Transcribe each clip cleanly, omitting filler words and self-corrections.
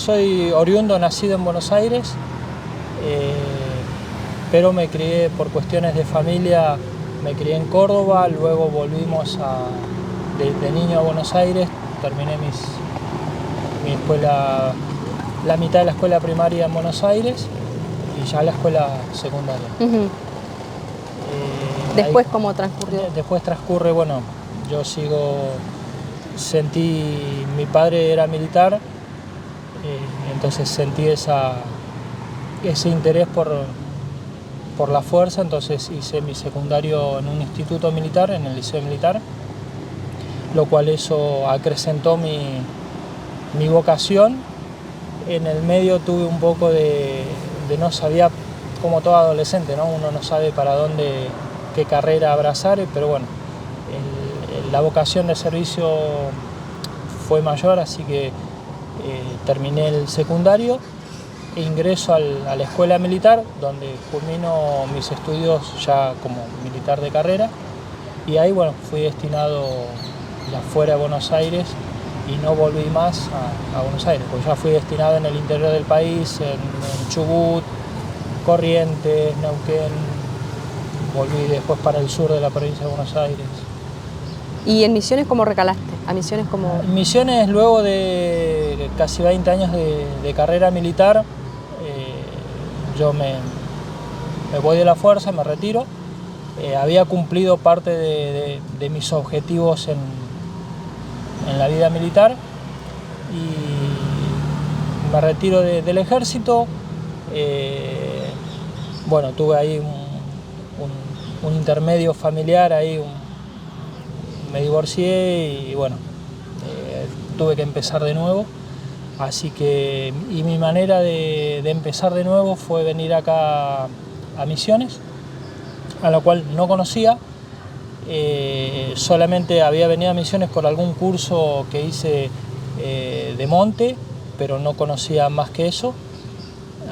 soy oriundo, nacido en Buenos Aires, pero me crié por cuestiones de familia, me crié en Córdoba, luego volvimos de niño a Buenos Aires, terminé mi escuela, la mitad de la escuela primaria en Buenos Aires y ya la escuela secundaria. ¿Después cómo transcurrió? Después transcurre, bueno, yo mi padre era militar, entonces sentí ese interés por la fuerza, entonces hice mi secundario en un instituto militar, en el liceo militar, lo cual eso acrecentó mi vocación. En el medio tuve un poco de no sabía, como todo adolescente, ¿no? Uno no sabe para dónde, qué carrera abrazar, pero bueno, la vocación de servicio fue mayor, así que terminé el secundario e ingreso a la escuela militar, donde culmino mis estudios ya como militar de carrera, y ahí bueno, fui destinado afuera de Buenos Aires y no volví más a Buenos Aires, pues ya fui destinado en el interior del país, en Chubut, Corrientes, Neuquén, volví después para el sur de la provincia de Buenos Aires. ¿Y en Misiones cómo recalaste? ¿A Misiones cómo...? En Misiones, luego de casi 20 años de carrera militar, yo me voy de la fuerza, me retiro. Había cumplido parte de mis objetivos en la vida militar y me retiro del ejército. Bueno, tuve ahí un intermedio familiar, ahí me divorcié y bueno, tuve que empezar de nuevo. Así que, y mi manera de empezar de nuevo fue venir acá a Misiones, a la cual no conocía. Solamente había venido a Misiones por algún curso que hice de monte, pero no conocía más que eso.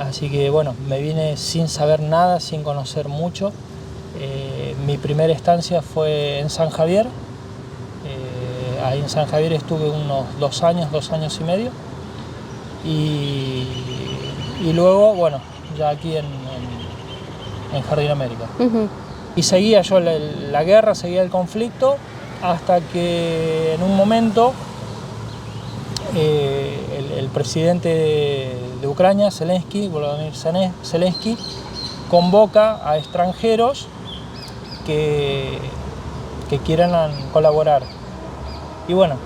Así que bueno, me vine sin saber nada, sin conocer mucho. Mi primera estancia fue en San Javier. Ahí en San Javier estuve unos 2 años y medio. Y luego, bueno, ya aquí en Jardín América. Y seguía yo la guerra, seguía el conflicto, hasta que en un momento el presidente de Ucrania, Volodymyr Zelensky, convoca a extranjeros que quieran colaborar. Y bueno,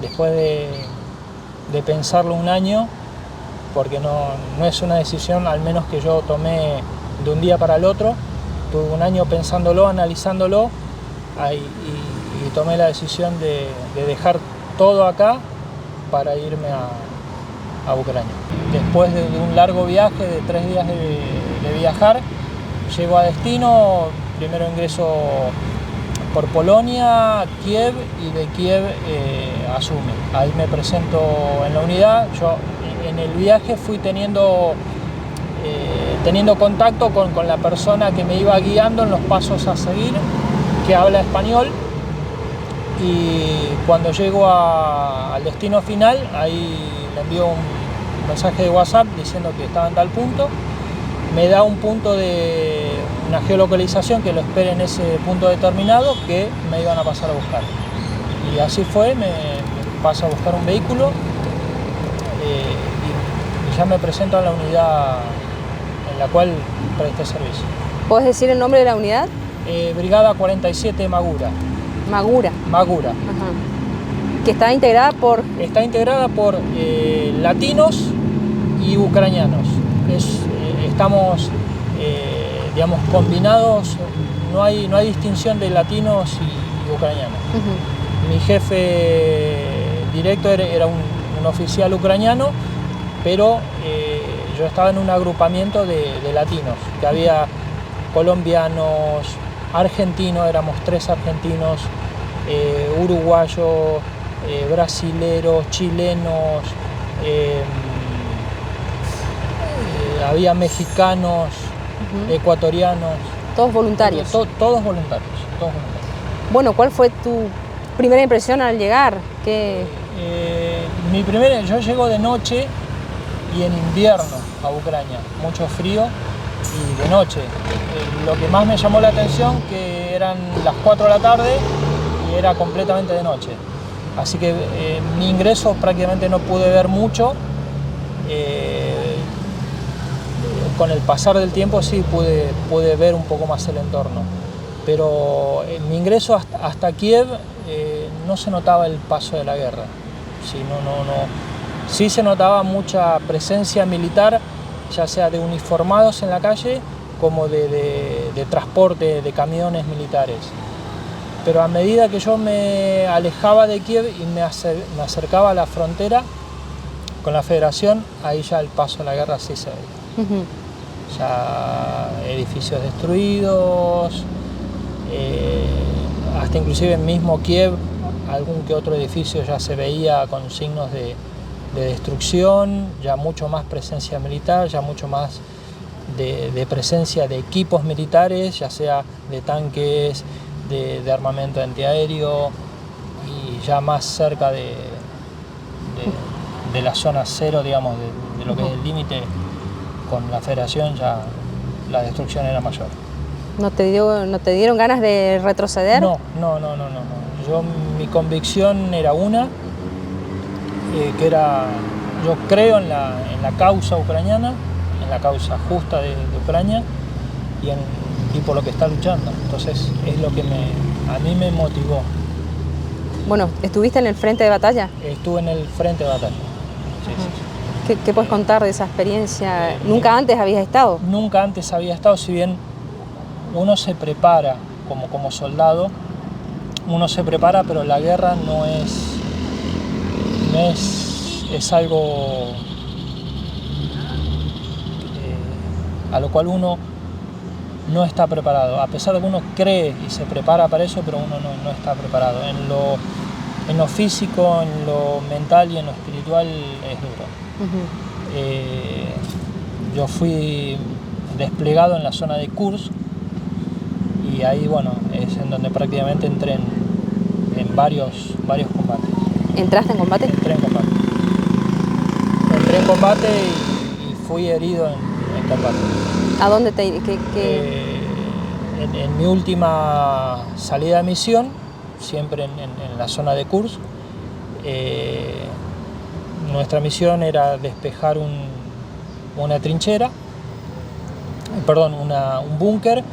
después de pensarlo un año, porque no es una decisión al menos que yo tomé de un día para el otro, tuve un año pensándolo, analizándolo y tomé la decisión de dejar todo acá para irme a Ucrania. Después de un largo viaje de 3 días de viajar, llego a destino, primero ingreso por Polonia, Kiev, y de Kiev a Sumy. Ahí me presento en la unidad. Yo en el viaje fui teniendo contacto con la persona que me iba guiando en los pasos a seguir, que habla español, y cuando llego al destino final, ahí le envío un mensaje de WhatsApp diciendo que estaba en tal punto. Me da un punto de una geolocalización, que lo espere en ese punto determinado, que me iban a pasar a buscar. Y así fue, me paso a buscar un vehículo y ya me presento a la unidad en la cual presté servicio. ¿Puedes decir el nombre de la unidad? Brigada 47 Magura. Magura. Magura. Ajá. ¿Que está integrada por...? Está integrada por latinos y ucranianos. Estamos, digamos, combinados, no hay distinción de latinos y ucranianos. Mi jefe directo era un oficial ucraniano, pero yo estaba en un agrupamiento de latinos, que había colombianos, argentinos, éramos 3 argentinos, uruguayos, brasileros, chilenos, había mexicanos, ecuatorianos. ¿Todos voluntarios? Todos voluntarios. Bueno, ¿cuál fue tu primera impresión al llegar? Yo llego de noche y en invierno a Ucrania, mucho frío y de noche. Lo que más me llamó la atención que eran las 4 de la tarde y era completamente de noche. Así que mi ingreso prácticamente no pude ver mucho. Con el pasar del tiempo sí pude ver un poco más el entorno. Pero en mi ingreso hasta Kiev no se notaba el paso de la guerra. Sí, sí se notaba mucha presencia militar, ya sea de uniformados en la calle como de transporte de camiones militares. Pero a medida que yo me alejaba de Kiev y me acercaba a la frontera con la Federación, ahí ya el paso de la guerra sí se veía. Ya edificios destruidos, hasta inclusive en mismo Kiev algún que otro edificio ya se veía con signos de destrucción, ya mucho más presencia militar, ya mucho más de presencia de equipos militares, ya sea de tanques, de armamento antiaéreo, y ya más cerca de la zona cero, digamos, de lo que es el límite con la Federación, ya la destrucción era mayor. ¿No te dieron ganas de retroceder? No. Mi convicción era una, que era, yo creo en la causa ucraniana, en la causa justa de Ucrania y por lo que está luchando. Entonces es lo que a mí me motivó. Bueno, ¿estuviste en el frente de batalla? Estuve en el frente de batalla. Sí. ¿Qué puedes contar de esa experiencia? ¿Nunca antes habías estado? Nunca antes había estado, si bien uno se prepara como soldado, uno se prepara, pero la guerra es algo a lo cual uno no está preparado, a pesar de que uno cree y se prepara para eso, pero uno no está preparado. En lo físico, en lo mental y en lo espiritual es duro. Yo fui desplegado en la zona de Kursk y ahí, bueno, es en donde prácticamente entré en varios combates. ¿Entraste en combate? Entré en combate y fui herido en combate. ¿A dónde en mi última salida de misión, siempre en la zona de Kursk, nuestra misión era despejar una trinchera, un búnker.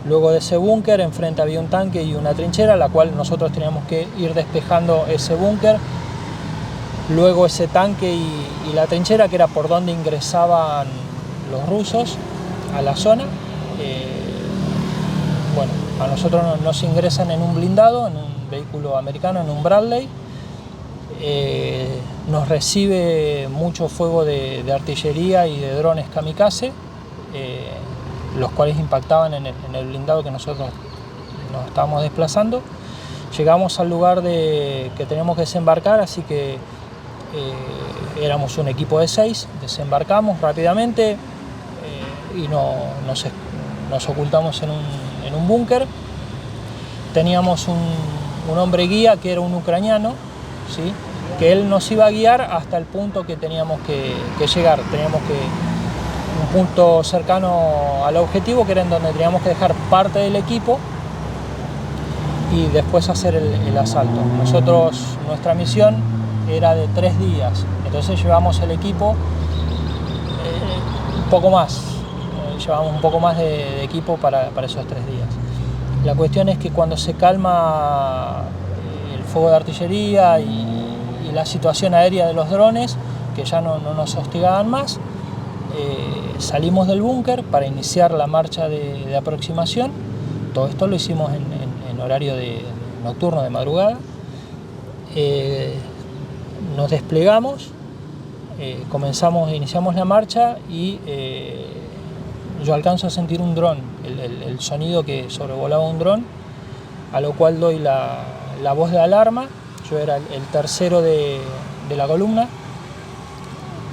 Luego de ese búnker, enfrente había un tanque y una trinchera, la cual nosotros teníamos que ir despejando ese búnker, luego ese tanque y la trinchera, que era por donde ingresaban los rusos a la zona. Bueno, a nosotros nos ingresan en un blindado, en un vehículo americano, en un Bradley. Nos recibe mucho fuego de artillería y de drones kamikaze, los cuales impactaban en el blindado que nosotros nos estábamos desplazando. Llegamos al lugar que teníamos que desembarcar, así que éramos un equipo de 6, desembarcamos rápidamente y nos ocultamos en un búnker. Teníamos un hombre guía que era un ucraniano, ¿sí?, que él nos iba a guiar hasta el punto que teníamos que llegar. Teníamos un punto cercano al objetivo, que era en donde teníamos que dejar parte del equipo y después hacer el asalto. Nuestra misión era de 3 días, entonces llevamos el equipo un poco más, llevamos un poco más de equipo para esos 3 días. La cuestión es que cuando se calma el fuego de artillería y la situación aérea de los drones, que ya no nos hostigaban más, salimos del búnker para iniciar la marcha de aproximación. Todo esto lo hicimos en horario nocturno, de madrugada. Nos desplegamos, iniciamos la marcha y yo alcanzo a sentir un dron, el sonido que sobrevolaba un dron, a lo cual doy la voz de alarma. Yo era el tercero de la columna.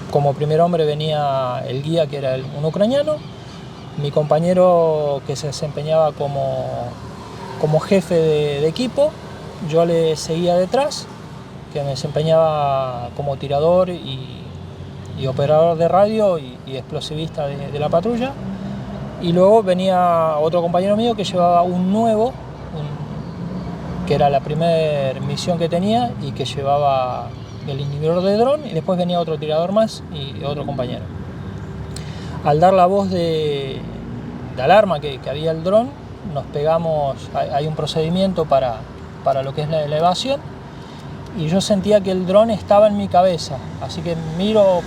Como primer hombre venía el guía, que era un ucraniano, mi compañero que se desempeñaba como jefe de equipo, yo le seguía detrás, que me desempeñaba como tirador y y operador de radio y explosivista de la patrulla. Y luego venía otro compañero mío que llevaba un nuevo, que era la primera misión que tenía y que llevaba el inhibidor de dron, y después venía otro tirador más y otro compañero. Al dar la voz de alarma que había el dron, nos pegamos, hay un procedimiento para lo que es la evasión, y yo sentía que el dron estaba en mi cabeza, así que miro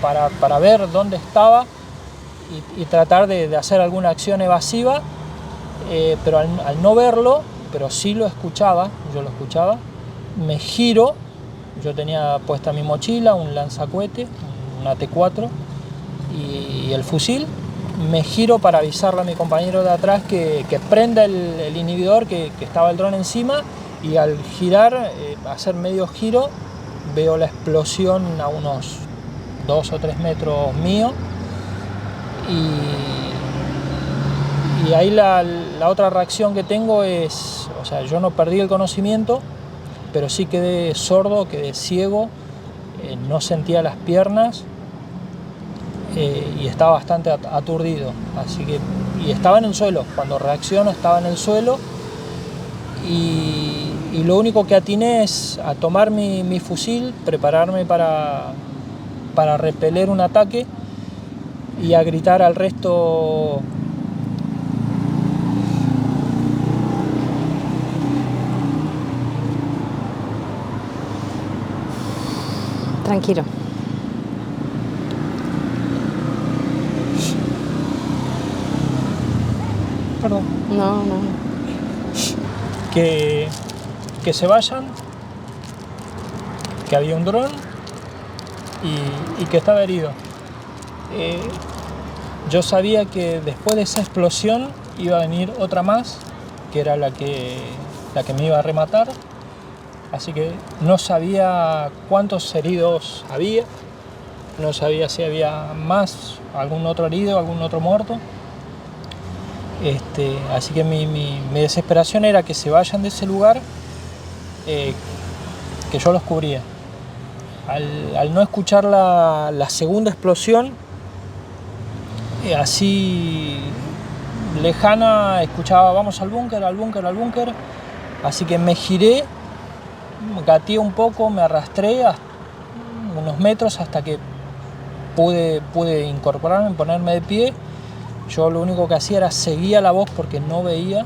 para ver dónde estaba y tratar de hacer alguna acción evasiva, pero al no verlo, pero sí lo escuchaba, yo lo escuchaba, me giro, yo tenía puesta mi mochila, un lanzacohete, un AT4 y el fusil, me giro para avisarle a mi compañero de atrás que prenda el inhibidor, que estaba el dron encima, y al girar, hacer medio giro, veo la explosión a unos 2 o 3 metros mío, y ahí la otra reacción que tengo es, o sea, yo no perdí el conocimiento, pero sí quedé sordo, quedé ciego, no sentía las piernas y estaba bastante aturdido, así que, y estaba en el suelo, cuando reacciono estaba en el suelo, y lo único que atiné es a tomar mi fusil, prepararme para repeler un ataque y a gritar al resto: Tranquilo. perdón, No. que se vayan, que había un dron y que estaba herido. Yo sabía que después de esa explosión iba a venir otra más, que era la que me iba a rematar, así que no sabía cuántos heridos había, no sabía si había más, algún otro herido, algún otro muerto. Así que mi desesperación era que se vayan de ese lugar, que yo los cubría. Al no escuchar la segunda explosión, así lejana, escuchaba: vamos al búnker, al búnker, al búnker. Así que me giré, gateé un poco, me arrastré unos metros hasta que pude incorporarme, ponerme de pie. Yo lo único que hacía era seguía la voz porque no veía,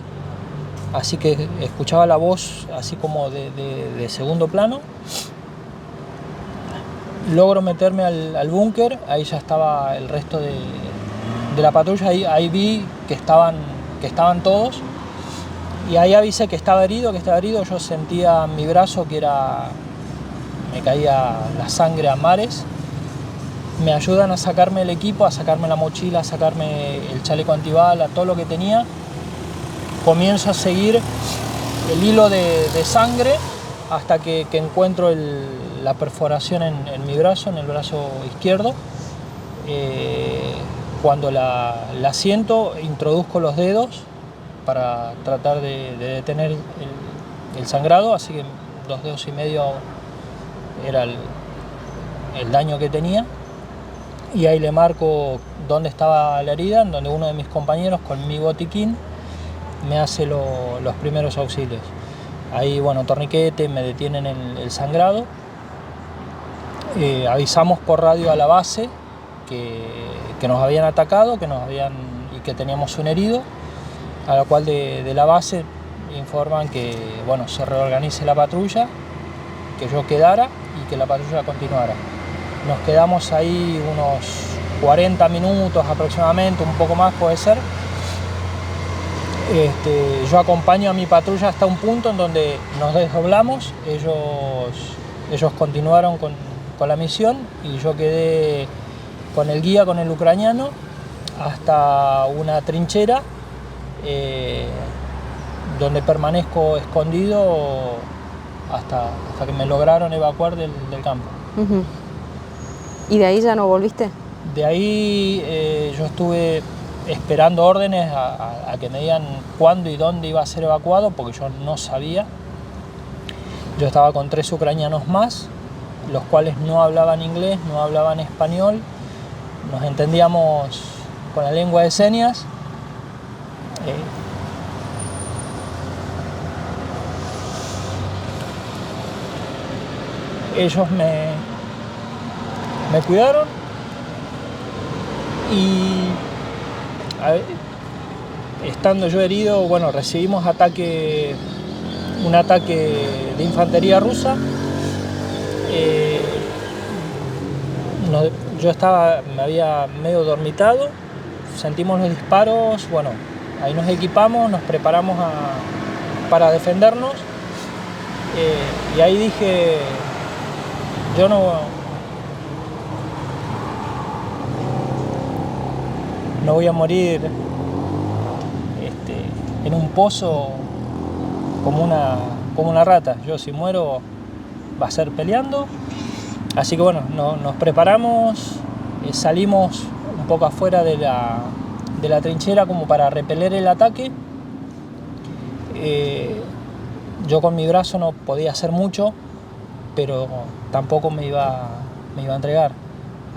así que escuchaba la voz así como de segundo plano. Logro meterme al búnker, ahí ya estaba el resto de la patrulla, ahí vi que estaban todos, y ahí avisé que estaba herido. Yo sentía mi brazo me caía la sangre a mares. Me ayudan a sacarme el equipo, a sacarme la mochila, a sacarme el chaleco antibala, todo lo que tenía. Comienzo a seguir el hilo de sangre hasta que encuentro la perforación en mi brazo, en el brazo izquierdo. Cuando la siento, introduzco los dedos para tratar de detener el sangrado, así que 2 dedos y medio era el daño que tenía. Y ahí le marco dónde estaba la herida, en donde uno de mis compañeros con mi botiquín me hace los primeros auxilios. Ahí, bueno, torniquete, me detienen el sangrado. Avisamos por radio a la base que nos habían atacado, y que teníamos un herido, a la cual de la base informan que, bueno, se reorganice la patrulla, que yo quedara y que la patrulla continuara. Nos quedamos ahí unos 40 minutos aproximadamente, un poco más puede ser. Yo acompaño a mi patrulla hasta un punto en donde nos desdoblamos, ellos continuaron con la misión y yo quedé con el guía, con el ucraniano, hasta una trinchera donde permanezco escondido hasta que me lograron evacuar del campo. Uh-huh. ¿Y de ahí ya no volviste? De ahí yo estuve esperando órdenes a que me digan cuándo y dónde iba a ser evacuado, porque yo no sabía. Yo estaba con 3 ucranianos más, los cuales no hablaban inglés, no hablaban español, nos entendíamos con la lengua de señas. Ellos me cuidaron y estando yo herido, bueno, recibimos un ataque de infantería rusa. Yo me había medio dormitado, sentimos los disparos, bueno, ahí nos equipamos, nos preparamos para defendernos, y ahí dije, yo no voy a morir en un pozo como una rata. Yo, si muero, va a ser peleando. Así que bueno, nos preparamos, salimos un poco afuera de la trinchera como para repeler el ataque. Yo con mi brazo no podía hacer mucho, pero tampoco me iba a entregar.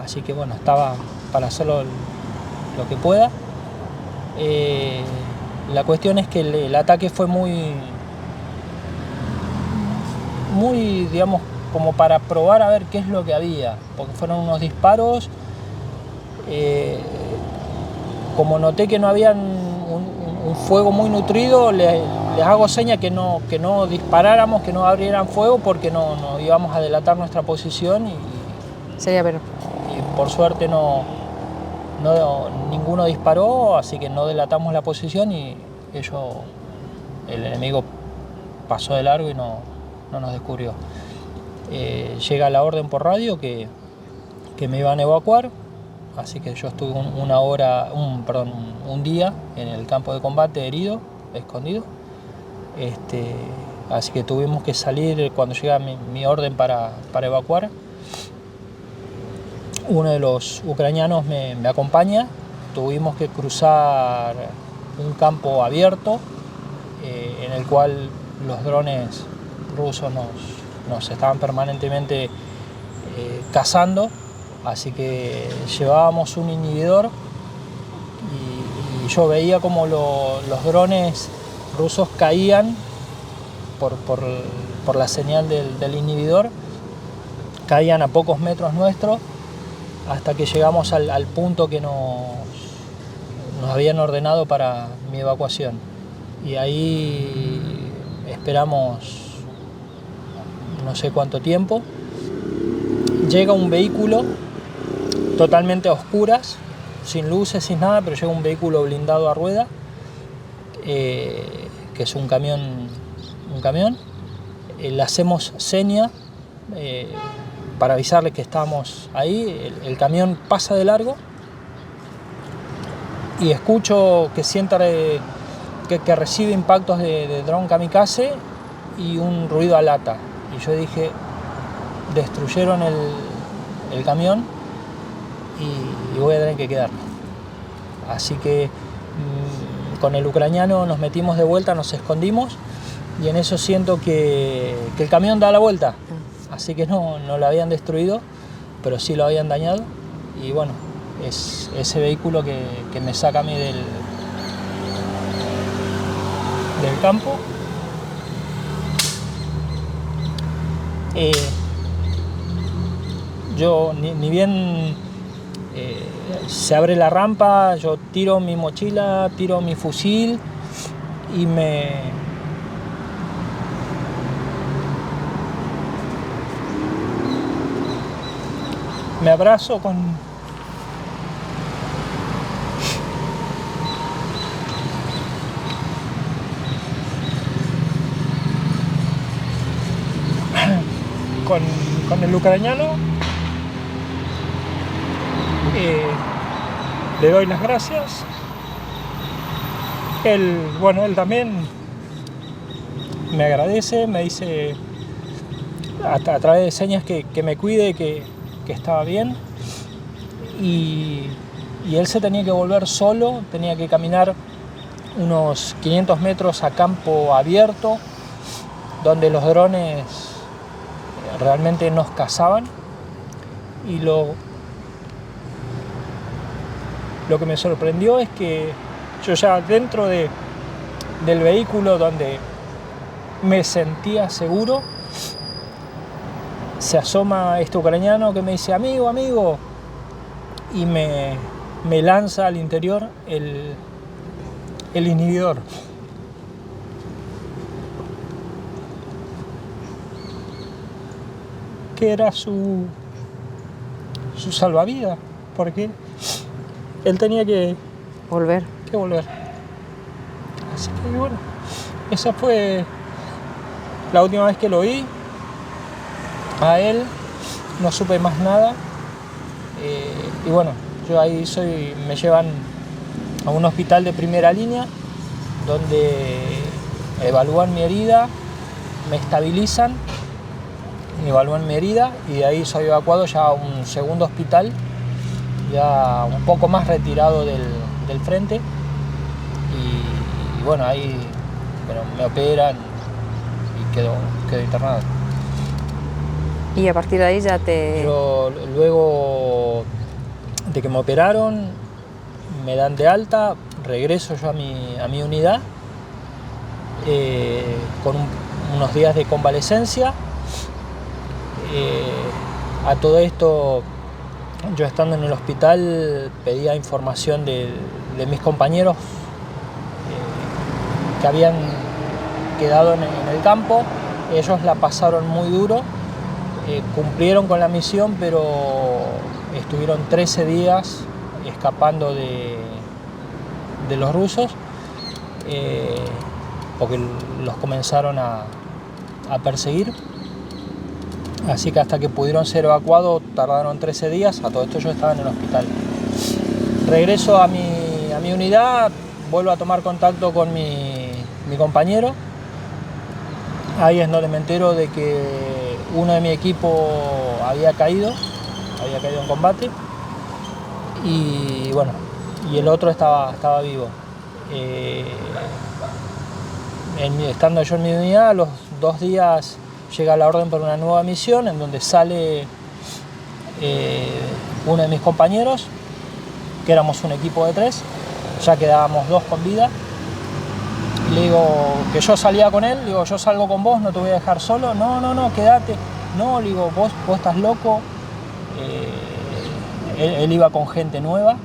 Así que bueno, estaba para hacerlo lo que pueda. La cuestión es que el ataque fue muy, digamos, como para probar a ver qué es lo que había, porque fueron unos disparos. Como noté que no habían un fuego muy nutrido, les hago seña que no disparáramos, que no abrieran fuego, porque no íbamos a delatar nuestra posición y por suerte ninguno disparó, así que no delatamos la posición y el enemigo pasó de largo y no nos descubrió. Llega la orden por radio que me iban a evacuar, así que yo estuve un día en el campo de combate herido, escondido. Así que tuvimos que salir cuando llega mi orden para evacuar. Uno de los ucranianos me acompaña, tuvimos que cruzar un campo abierto en el cual los drones rusos nos estaban permanentemente cazando, así que llevábamos un inhibidor y yo veía como los drones rusos caían por la señal del inhibidor, caían a pocos metros nuestros, hasta que llegamos al punto que nos habían ordenado para mi evacuación. Y ahí esperamos no sé cuánto tiempo. Llega un vehículo totalmente a oscuras, sin luces, sin nada, pero llega un vehículo blindado a rueda, que es un camión. Le hacemos seña para avisarle que estamos ahí. El camión pasa de largo y escucho que que recibe impactos de dron kamikaze y un ruido a lata. Y yo dije, destruyeron el camión y voy a tener que quedarme. Así que con el ucraniano nos metimos de vuelta, nos escondimos, y en eso siento que el camión da la vuelta. Así que no lo habían destruido, pero sí lo habían dañado. Y bueno, es ese vehículo que me saca a mí del campo. Yo ni bien se abre la rampa, yo tiro mi mochila, tiro mi fusil y me abrazo con el ucraniano. Le doy las gracias. Él también me agradece, me dice a través de señas que me cuide, que estaba bien, y él se tenía que volver solo, tenía que caminar unos 500 metros a campo abierto, donde los drones realmente nos cazaban. Y lo que me sorprendió es que yo ya dentro del vehículo donde me sentía seguro, se asoma este ucraniano que me dice amigo, amigo, y me lanza al interior el inhibidor. Que era su salvavidas, porque él tenía que Volver. volver. Así que bueno, esa fue la última vez que lo vi. A él no supe más nada. Y bueno, yo ahí me llevan a un hospital de primera línea donde evalúan mi herida, me estabilizan, evalúan mi herida y de ahí soy evacuado ya a un segundo hospital, ya un poco más retirado del frente. Y bueno, ahí me operan y quedo internado. Y a partir de ahí ya Yo luego de que me operaron, me dan de alta, regreso yo a mi unidad con unos días de convalecencia. A todo esto, yo estando en el hospital pedía información de mis compañeros que habían quedado en el campo. Ellos la pasaron muy duro. Cumplieron con la misión, pero estuvieron 13 días escapando de los rusos, porque los comenzaron a perseguir. Así que hasta que pudieron ser evacuados tardaron 13 días. A todo esto yo estaba en el hospital. Regreso a mi unidad, vuelvo a tomar contacto con mi compañero. Ahí es donde me entero de que uno de mi equipo había caído en combate y bueno, y el otro estaba vivo. Estando yo en mi unidad, a los 2 días llega la orden por una nueva misión en donde sale uno de mis compañeros, que éramos un equipo de 3, ya quedábamos 2 con vida. Le digo que yo salía con él, digo, yo salgo con vos, no te voy a dejar solo. No, quédate. No, le digo, vos estás loco. Él iba con gente nueva,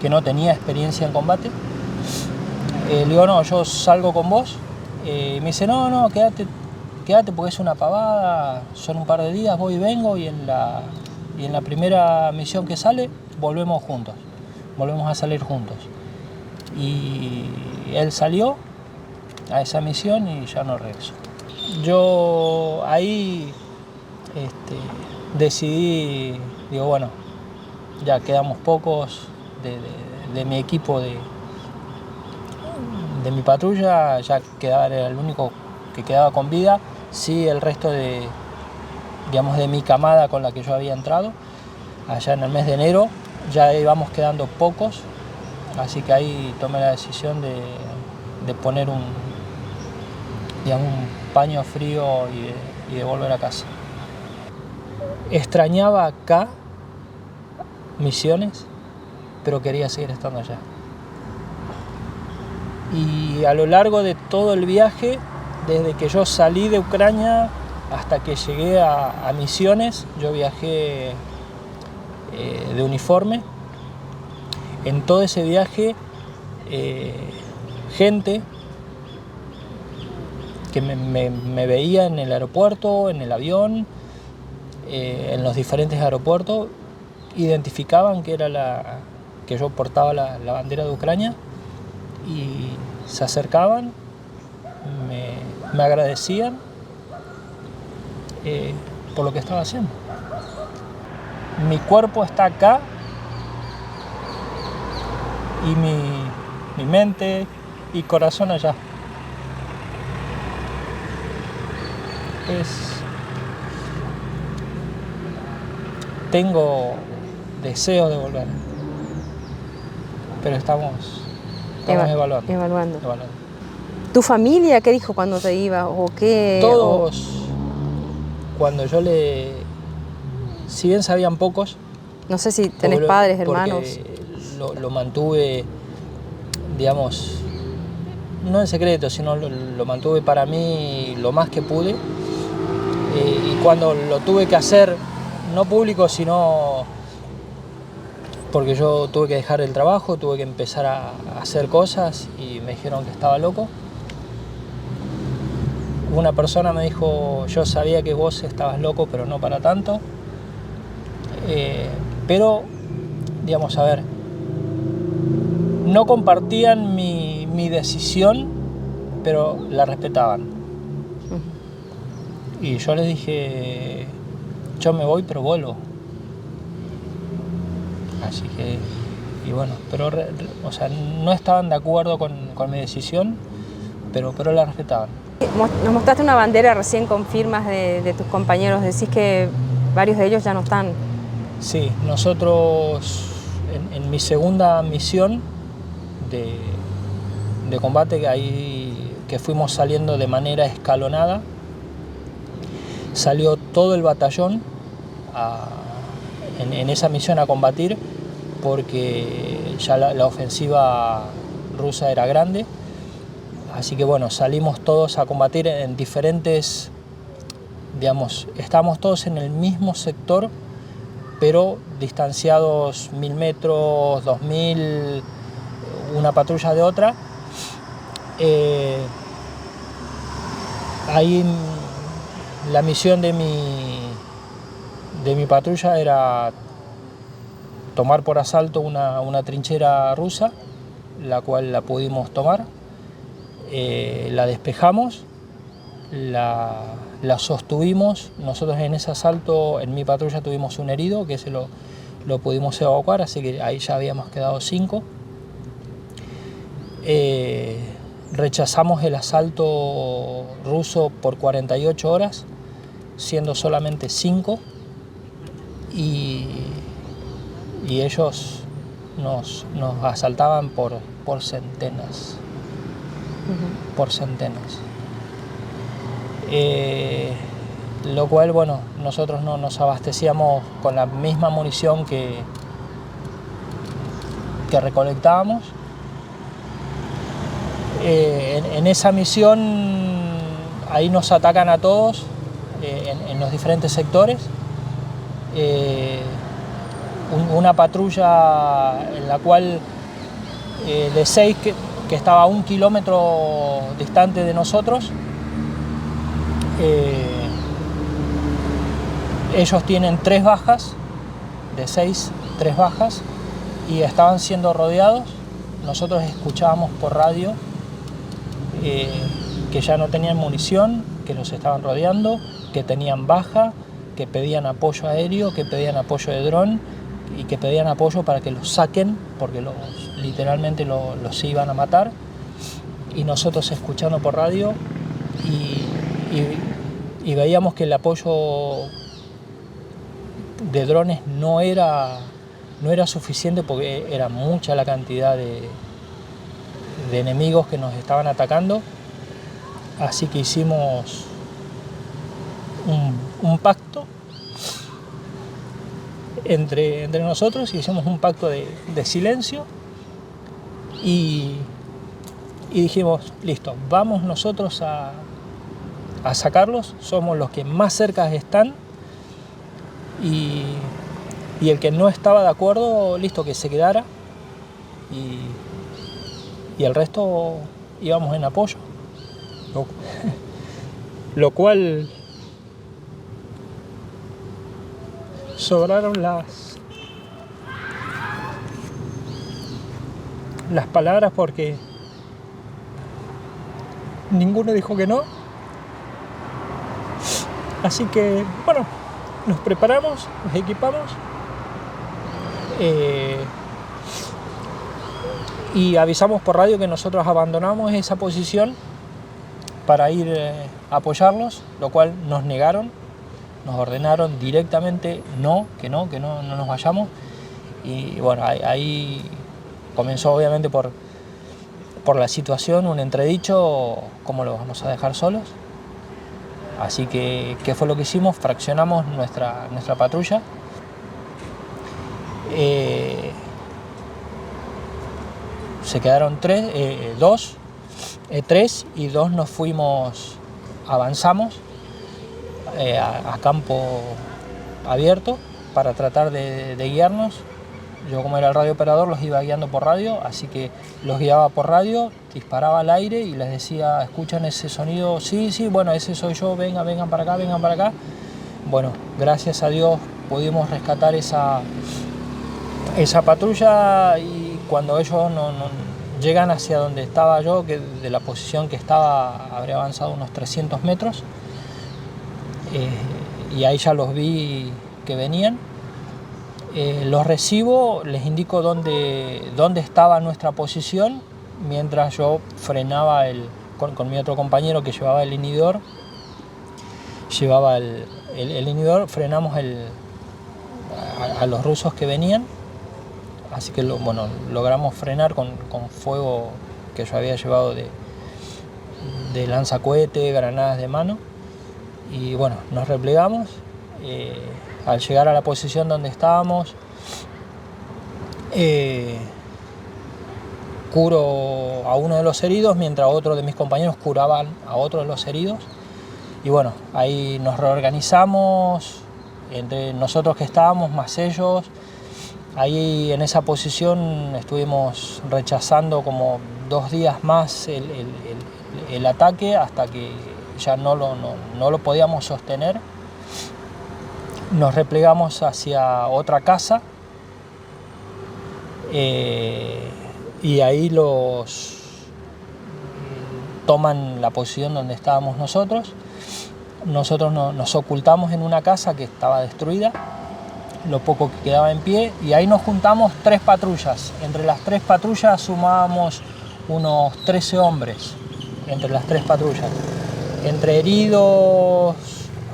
que no tenía experiencia en combate. Le digo, no, yo salgo con vos. Me dice, no, quédate porque es una pavada, son un par de días, voy y vengo, y en la primera misión que sale, volvemos a salir juntos. Y él salió a esa misión y ya no regresó. Yo ahí decidí, digo, bueno, ya quedamos pocos de mi equipo de mi patrulla, ya era el único que quedaba con vida. Sí, el resto de mi camada con la que yo había entrado, allá en el mes de enero, ya íbamos quedando pocos. Así que ahí tomé la decisión de poner un paño frío y de volver a casa. Extrañaba acá Misiones, pero quería seguir estando allá. Y a lo largo de todo el viaje, desde que yo salí de Ucrania hasta que llegué a Misiones, yo viajé de uniforme. En todo ese viaje, gente que me veía en el aeropuerto, en el avión, en los diferentes aeropuertos, identificaban que que yo portaba la bandera de Ucrania y se acercaban, me agradecían por lo que estaba haciendo. Mi cuerpo está acá, y mi mente y corazón allá. Tengo deseo de volver, pero estamos evaluando. ¿Tu familia qué dijo cuando te ibas? ¿O qué? cuando yo si bien sabían pocos, No sé si tenés padres, hermanos. Lo mantuve, digamos, no en secreto, sino lo mantuve para mí lo más que pude. Y cuando lo tuve que hacer, no público, sino porque yo tuve que dejar el trabajo, tuve que empezar a hacer cosas y me dijeron que estaba loco. Una persona me dijo, yo sabía que vos estabas loco, pero no para tanto. Pero, digamos, a ver, no compartían mi decisión, pero la respetaban. Y yo les dije, yo me voy, pero vuelvo. Así que, y bueno, pero, o sea, no estaban de acuerdo con mi decisión, pero la respetaban. Nos mostraste una bandera recién con firmas de tus compañeros, decís que varios de ellos ya no están. Sí, nosotros en mi segunda misión de combate, que fuimos saliendo de manera escalonada, salió todo el batallón en esa misión a combatir, porque ya la ofensiva rusa era grande. Así que bueno, salimos todos a combatir en diferentes, digamos, estábamos todos en el mismo sector, pero distanciados 1000 metros, 2000, una patrulla de otra. Ahí la misión de mi patrulla era tomar por asalto una trinchera rusa, la cual la pudimos tomar. La despejamos, la sostuvimos. Nosotros en ese asalto, en mi patrulla, tuvimos un herido, que ese lo pudimos evacuar, así que ahí ya habíamos quedado 5. Rechazamos el asalto ruso por 48 horas, siendo solamente 5, y ellos nos asaltaban por centenas. Por centenas. Lo cual, bueno, nosotros no nos abastecíamos con la misma munición que recolectábamos. En esa misión, ahí nos atacan a todos en los diferentes sectores. Una patrulla en la cual de 6 que estaba a 1 kilómetro distante de nosotros, ellos tienen 3 bajas, de 6, 3 bajas, y estaban siendo rodeados. Nosotros escuchábamos por radio que ya no tenían munición, que los estaban rodeando, que tenían baja, que pedían apoyo aéreo, que pedían apoyo de dron y que pedían apoyo para que los saquen, porque literalmente los iban a matar. Y nosotros escuchando por radio y veíamos que el apoyo de drones no era suficiente, porque era mucha la cantidad de enemigos que nos estaban atacando. Así que hicimos un pacto entre nosotros, y hicimos un pacto de silencio, y dijimos, listo, vamos nosotros a sacarlos, somos los que más cerca están, y el que no estaba de acuerdo, listo, que se quedara, y el resto íbamos en apoyo. Lo cual sobraron las palabras, porque ninguno dijo que no. Así que, bueno, nos preparamos, nos equipamos, y avisamos por radio que nosotros abandonamos esa posición para ir a apoyarlos, lo cual nos negaron, nos ordenaron directamente que no nos vayamos. Y bueno, ahí comenzó, obviamente, por la situación, un entredicho: ¿cómo lo vamos a dejar solos? Así que, ¿qué fue lo que hicimos? Fraccionamos nuestra patrulla. Se quedaron tres y dos nos fuimos, avanzamos a campo abierto para tratar de guiarnos. Yo, como era el radiooperador, los iba guiando por radio, así que los guiaba por radio, disparaba al aire y les decía: ¿escuchan ese sonido? Sí, bueno, ese soy yo, vengan para acá, vengan para acá. Bueno, gracias a Dios pudimos rescatar esa patrulla, y cuando ellos no llegan hacia donde estaba yo, que de la posición que estaba habría avanzado unos 300 metros, y ahí ya los vi que venían. Los recibo, les indico dónde estaba nuestra posición, mientras yo frenaba con mi otro compañero que llevaba el inhibidor. Frenamos a los rusos que venían, así que logramos frenar con fuego que yo había llevado de lanzacohete, granadas de mano, y bueno, nos replegamos. Al llegar a la posición donde estábamos, curo a uno de los heridos, mientras otro de mis compañeros curaban a otro de los heridos. Y bueno, ahí nos reorganizamos, entre nosotros que estábamos, más ellos. Ahí en esa posición estuvimos rechazando como 2 días más el ataque, hasta que ya no lo podíamos sostener. Nos replegamos hacia otra casa, y ahí los toman la posición donde estábamos nosotros. Nosotros nos ocultamos en una casa que estaba destruida, lo poco que quedaba en pie, y ahí nos juntamos 3 patrullas. Entre las 3 patrullas sumábamos unos 13 hombres, entre las 3 patrullas. Entre heridos,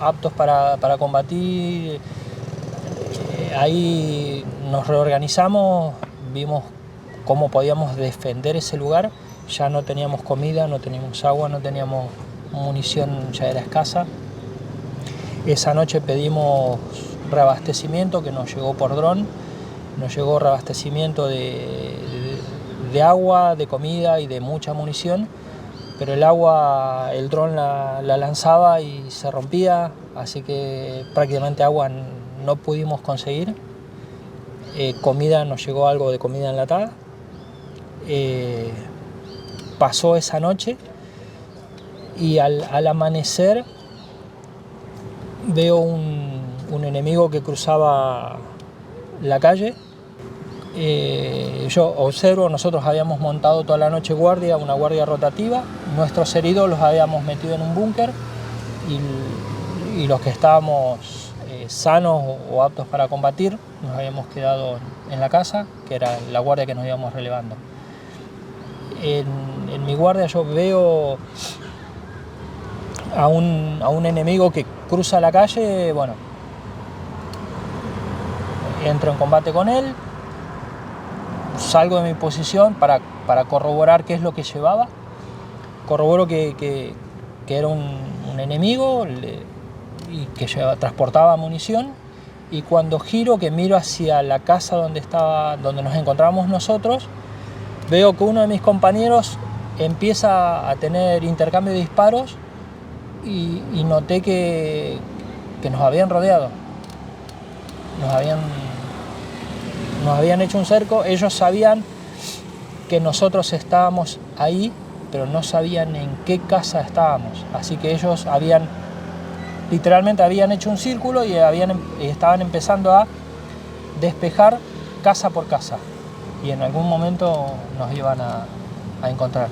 aptos para combatir, ahí nos reorganizamos, vimos cómo podíamos defender ese lugar. Ya no teníamos comida, no teníamos agua, no teníamos munición, ya era escasa. Esa noche pedimos reabastecimiento, que nos llegó por dron. Nos llegó reabastecimiento de agua, de comida y de mucha munición, pero el agua, el dron la lanzaba y se rompía, así que prácticamente agua no pudimos conseguir. Comida, nos llegó algo de comida enlatada. Pasó esa noche, y al amanecer veo un enemigo que cruzaba la calle. Yo observo, nosotros habíamos montado toda la noche guardia, una guardia rotativa. Nuestros heridos los habíamos metido en un búnker, y los que estábamos sanos o aptos para combatir nos habíamos quedado en la casa, que era la guardia que nos íbamos relevando. En mi guardia yo veo a un enemigo que cruza la calle. Bueno, entro en combate con él, salgo de mi posición para corroborar qué es lo que llevaba. Corroboro que era un enemigo y que transportaba munición, y cuando giro, que miro hacia la casa donde nos encontrábamos nosotros, veo que uno de mis compañeros empieza a tener intercambio de disparos, y noté que nos habían rodeado, nos habían hecho un cerco. Ellos sabían que nosotros estábamos ahí, pero no sabían en qué casa estábamos, así que ellos literalmente habían hecho un círculo y estaban empezando a despejar casa por casa, y en algún momento nos iban a encontrar.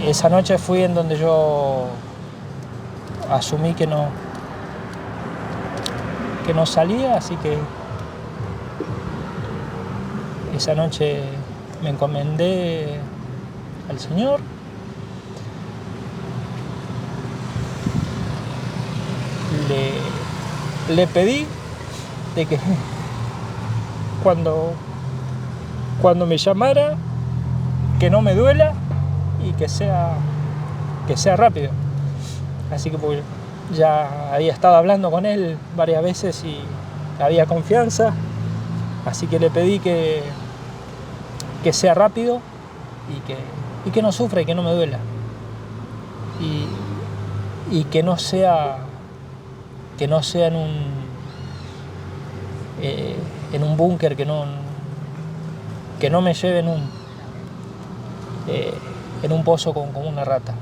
Esa noche fui en donde yo asumí que no salía, así que esa noche me encomendé al Señor. Le pedí de que cuando me llamara, que no me duela y que sea rápido. Así que pues, ya había estado hablando con él varias veces y había confianza, así que le pedí que sea rápido y que no sufra y que no me duela. Y que no sea en un búnker, que no me lleve en un pozo como una rata.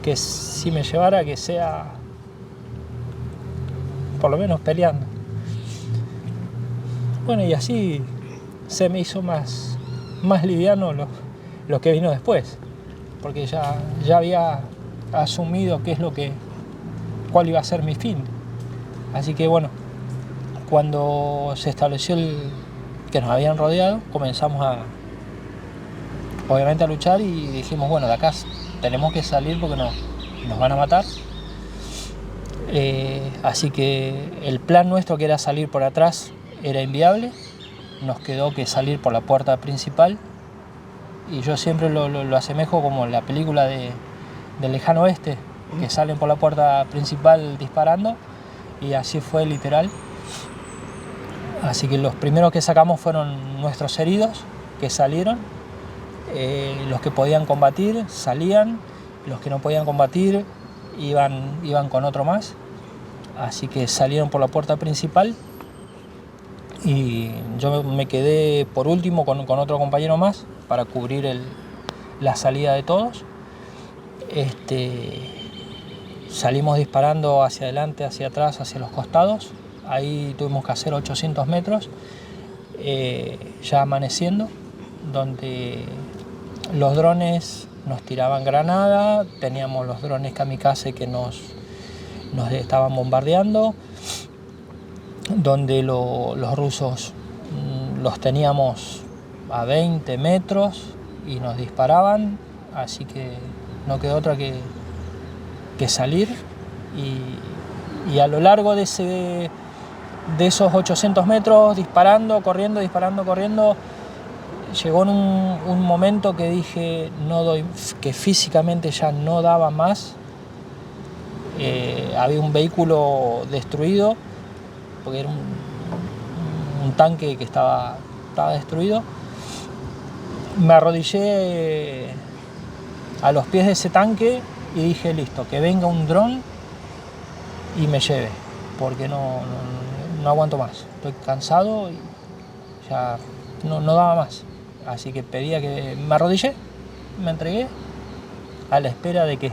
Que si me llevara, que sea por lo menos peleando. Bueno, y así se me hizo más liviano lo que vino después, porque ya había asumido cuál iba a ser mi fin. Así que bueno, cuando se estableció que nos habían rodeado, comenzamos obviamente a luchar y dijimos, bueno, de acá tenemos que salir porque nos van a matar. Así que el plan nuestro, que era salir por atrás, era inviable. Nos quedó que salir por la puerta principal, y yo siempre lo asemejo como la película del Lejano Oeste, que salen por la puerta principal disparando, y así fue literal. Así que los primeros que sacamos fueron nuestros heridos, que salieron. Los que podían combatir salían, los que no podían combatir iban con otro más. Así que salieron por la puerta principal y yo me quedé por último con otro compañero más para cubrir la salida de todos. Salimos disparando hacia adelante, hacia atrás, hacia los costados. Ahí tuvimos que hacer 800 metros, ya amaneciendo, donde los drones nos tiraban granada, teníamos los drones kamikaze que nos estaban bombardeando, donde los rusos los teníamos a 20 metros y nos disparaban, así que no quedó otra que salir. Y a lo largo de esos 800 metros, disparando, corriendo, llegó en un momento que dije, que físicamente ya no daba más. Había un vehículo destruido, porque era un tanque que estaba destruido. Me arrodillé a los pies de ese tanque y dije, listo, que venga un dron y me lleve, porque no aguanto más. Estoy cansado y ya no daba más. Así que pedía que me arrodillé, me entregué a la espera de que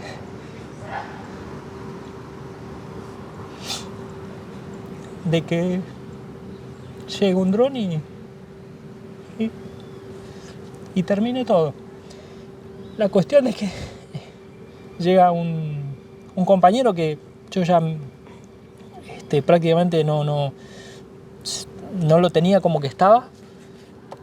llegue un dron y termine todo. La cuestión es que llega un compañero que yo ya prácticamente no lo tenía como que estaba,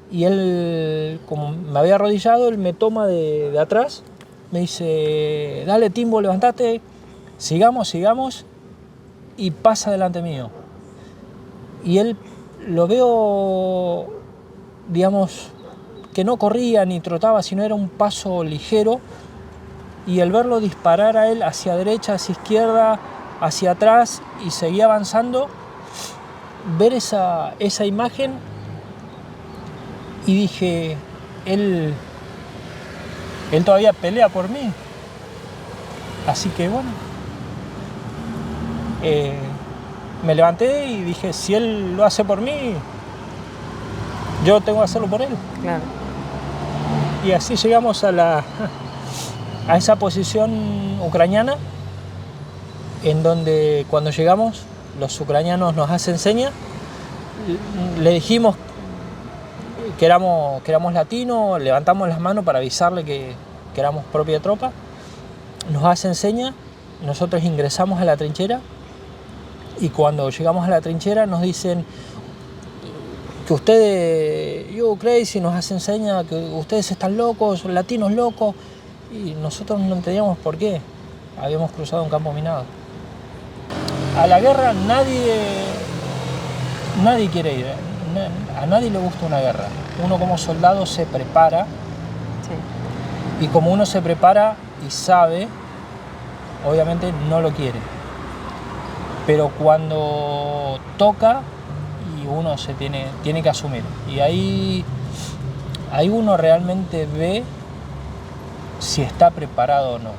y él, como me había arrodillado, él me toma de atrás, me dice, dale Timbo, levantate, sigamos, y pasa delante mío. Y él lo veo, digamos, que no corría ni trotaba, sino era un paso ligero, y al verlo disparar a él hacia derecha, hacia izquierda, hacia atrás, y seguía avanzando, ver esa imagen, y dije, él todavía pelea por mí. Así que bueno, me levanté y dije, si él lo hace por mí, yo tengo que hacerlo por él. Claro. Y así llegamos a esa posición ucraniana, en donde cuando llegamos los ucranianos nos hacen señas. Le dijimos que éramos latinos, levantamos las manos para avisarle que éramos propia tropa. Nos hacen señas, nosotros ingresamos a la trinchera, y cuando llegamos a la trinchera nos dicen que ustedes, you crazy, nos hacen señas que ustedes están locos, latinos locos, y nosotros no entendíamos por qué. Habíamos cruzado un campo minado. A la guerra nadie quiere ir, a nadie le gusta una guerra. Uno como soldado se prepara, sí. Y como uno se prepara y sabe obviamente no lo quiere. Pero cuando toca, y uno se tiene que asumir. Y ahí uno realmente ve si está preparado o no.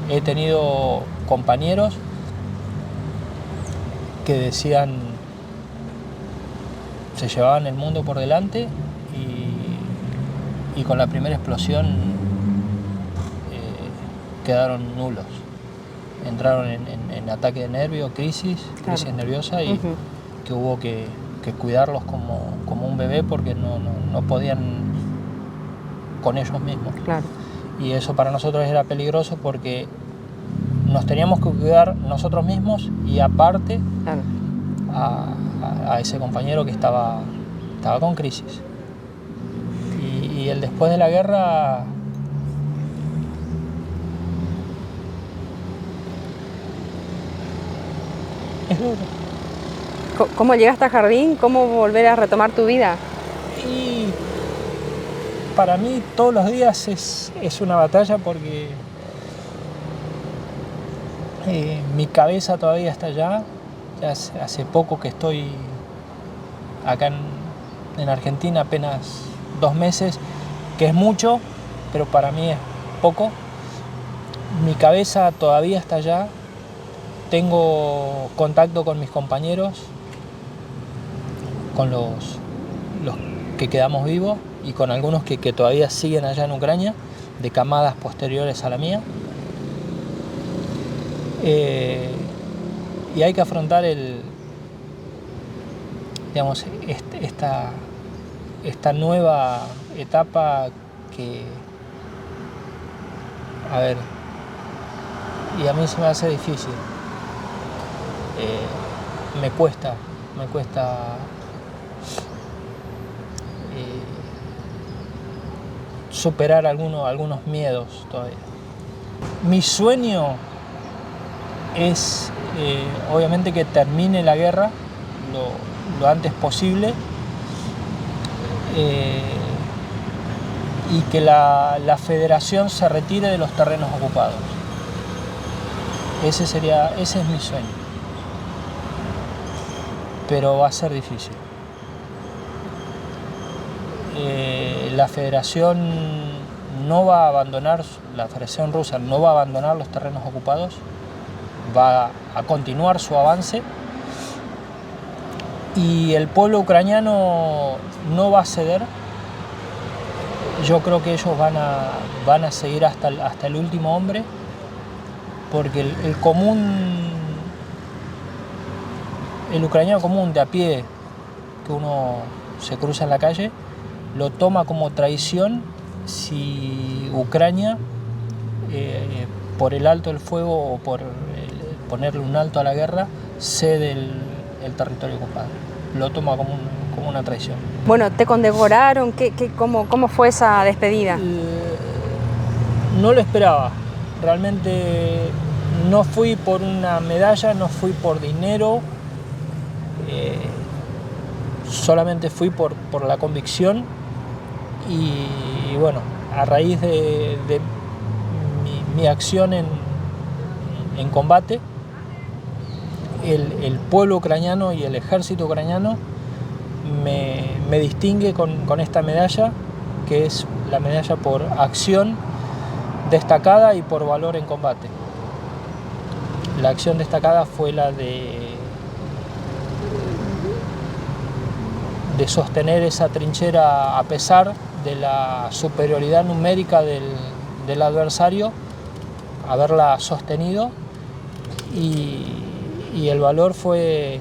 He tenido compañeros que decían, se llevaban el mundo por delante y con la primera explosión quedaron nulos. Entraron en ataque de nervio, crisis nerviosa, y que hubo que cuidarlos como un bebé porque no podían con ellos mismos. Claro. Y eso para nosotros era peligroso porque nos teníamos que cuidar nosotros mismos y aparte Claro. a ese compañero que estaba con crisis. Y el después de la guerra es duro. ¿Cómo llegaste a Jardín? ¿Cómo volver a retomar tu vida? Y para mí todos los días es una batalla porque mi cabeza todavía está allá. Ya hace poco que estoy acá en Argentina, apenas 2 meses, que es mucho, pero para mí es poco. Mi cabeza todavía está allá. Tengo contacto con mis compañeros, con los que quedamos vivos y con algunos que todavía siguen allá en Ucrania, de camadas posteriores a la mía. Y hay que afrontar esta nueva etapa que, a ver, y a mí se me hace difícil. Me cuesta superar algunos miedos todavía. Mi sueño es obviamente que termine la guerra lo antes posible, y que la federación se retire de los terrenos ocupados. Ese es mi sueño. Pero va a ser difícil. La federación no va a abandonar, la Federación Rusa no va a abandonar los terrenos ocupados, va a continuar su avance y el pueblo ucraniano no va a ceder. Yo creo que ellos van a seguir hasta el último hombre, porque el ucraniano común de a pie que uno se cruza en la calle lo toma como traición si Ucrania, por el alto del fuego o por ponerle un alto a la guerra, cede el territorio ocupado. Lo toma como una traición. Bueno, ¿te condecoraron? ¿Cómo fue esa despedida? No lo esperaba. Realmente no fui por una medalla, no fui por dinero. Solamente fui por la convicción y bueno, a raíz de mi acción en combate, el pueblo ucraniano y el ejército ucraniano me distingue con esta medalla, que es la medalla por acción destacada y por valor en combate. La acción destacada fue la de sostener esa trinchera a pesar de la superioridad numérica del adversario, haberla sostenido, y el valor fue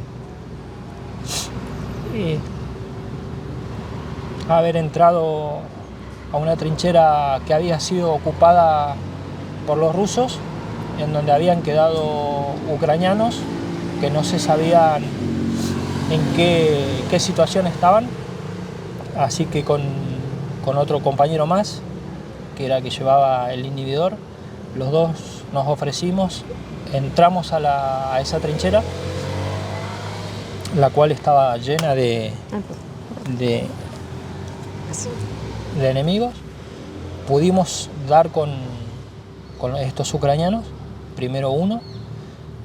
haber entrado a una trinchera que había sido ocupada por los rusos, en donde habían quedado ucranianos que no se sabían en qué situación estaban, así que con otro compañero más, que era el que llevaba el inhibidor, los dos nos ofrecimos, entramos a esa trinchera, la cual estaba llena de enemigos. Pudimos dar con estos ucranianos primero uno,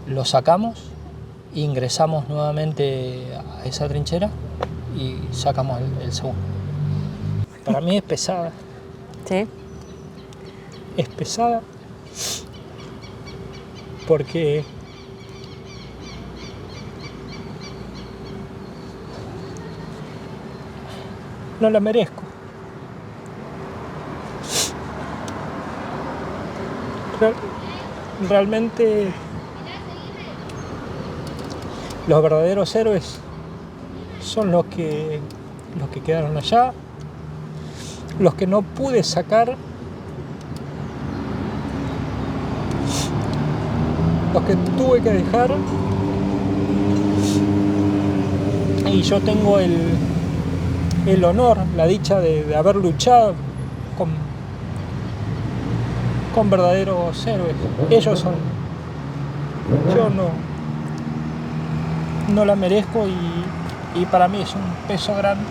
lo sacamos, ingresamos nuevamente a esa trinchera y sacamos el segundo. Para mí es pesada. ¿Sí? Es pesada porque no la merezco. Realmente los verdaderos héroes son los que quedaron allá, los que no pude sacar, los que tuve que dejar, y yo tengo el honor, la dicha de haber luchado con verdaderos héroes. Ellos son. Yo no la merezco y para mí es un peso grande